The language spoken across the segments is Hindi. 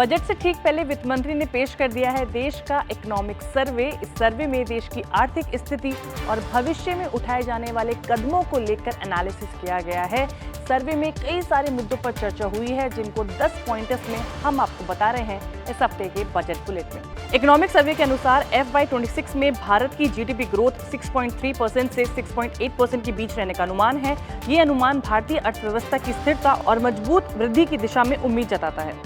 बजट से ठीक पहले वित्त मंत्री ने पेश कर दिया है देश का इकोनॉमिक सर्वे। इस सर्वे में देश की आर्थिक स्थिति और भविष्य में उठाए जाने वाले कदमों को लेकर एनालिसिस किया गया है। सर्वे में कई सारे मुद्दों पर चर्चा हुई है, जिनको 10 पॉइंट्स में हम आपको बता रहे हैं इस हफ्ते के बजट बुलेटिन में। इकोनॉमिक सर्वे के अनुसार FY26 में भारत की GDP ग्रोथ 6.3% से 6.8% के बीच रहने का अनुमान है। ये अनुमान भारतीय अर्थव्यवस्था की स्थिरता और मजबूत वृद्धि की दिशा में उम्मीद जताता है।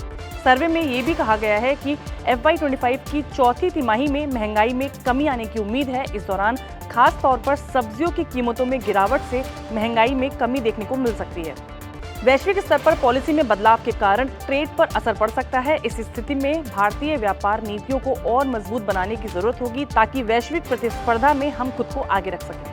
सर्वे में ये भी कहा गया है कि FY25 की चौथी तिमाही में महंगाई में कमी आने की उम्मीद है। इस दौरान खास तौर पर सब्जियों की कीमतों में गिरावट से महंगाई में कमी देखने को मिल सकती है। वैश्विक स्तर पर पॉलिसी में बदलाव के कारण ट्रेड पर असर पड़ सकता है। इस स्थिति में भारतीय व्यापार नीतियों को और मजबूत बनाने की जरूरत होगी, ताकि वैश्विक प्रतिस्पर्धा में हम खुद को आगे रख सकें।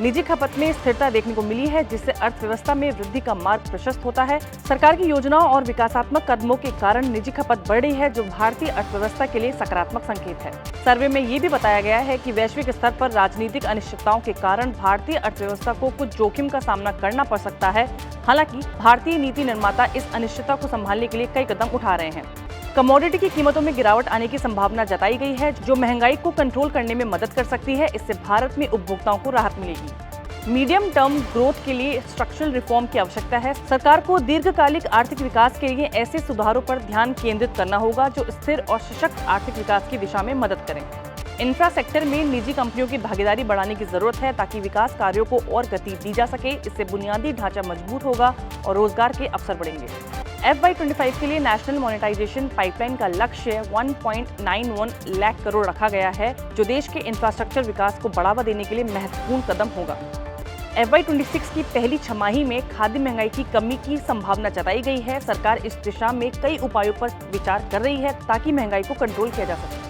निजी खपत में स्थिरता देखने को मिली है, जिससे अर्थव्यवस्था में वृद्धि का मार्ग प्रशस्त होता है। सरकार की योजनाओं और विकासात्मक कदमों के कारण निजी खपत बढ़ रही है, जो भारतीय अर्थव्यवस्था के लिए सकारात्मक संकेत है। सर्वे में ये भी बताया गया है कि वैश्विक स्तर पर राजनीतिक अनिश्चितताओं के कारण भारतीय अर्थव्यवस्था को कुछ जोखिम का सामना करना पड़ सकता है। हालांकि भारतीय नीति निर्माता इस अनिश्चितता को संभालने के लिए कई कदम उठा रहे हैं। कमोडिटी की कीमतों में गिरावट आने की संभावना जताई गई है, जो महंगाई को कंट्रोल करने में मदद कर सकती है। इससे भारत में उपभोक्ताओं को राहत मिलेगी। मीडियम टर्म ग्रोथ के लिए स्ट्रक्चरल रिफॉर्म की आवश्यकता है। सरकार को दीर्घकालिक आर्थिक विकास के लिए ऐसे सुधारों पर ध्यान केंद्रित करना होगा जो स्थिर और सशक्त आर्थिक विकास की दिशा में मदद करें। इंफ्रा सेक्टर में निजी कंपनियों की भागीदारी बढ़ाने की जरूरत है, ताकि विकास कार्यों को और गति दी जा सके। इससे बुनियादी ढांचा मजबूत होगा और रोजगार के अवसर बढ़ेंगे। FY25 के लिए नेशनल मोनेटाइजेशन पाइपलाइन का लक्ष्य 1.91 लाख करोड़ रखा गया है, जो देश के इंफ्रास्ट्रक्चर विकास को बढ़ावा देने के लिए महत्वपूर्ण कदम होगा। FY26 की पहली छमाही में खाद्य महंगाई की कमी की संभावना जताई गई है। सरकार इस दिशा में कई उपायों पर विचार कर रही है, ताकि महंगाई को कंट्रोल किया जा सके।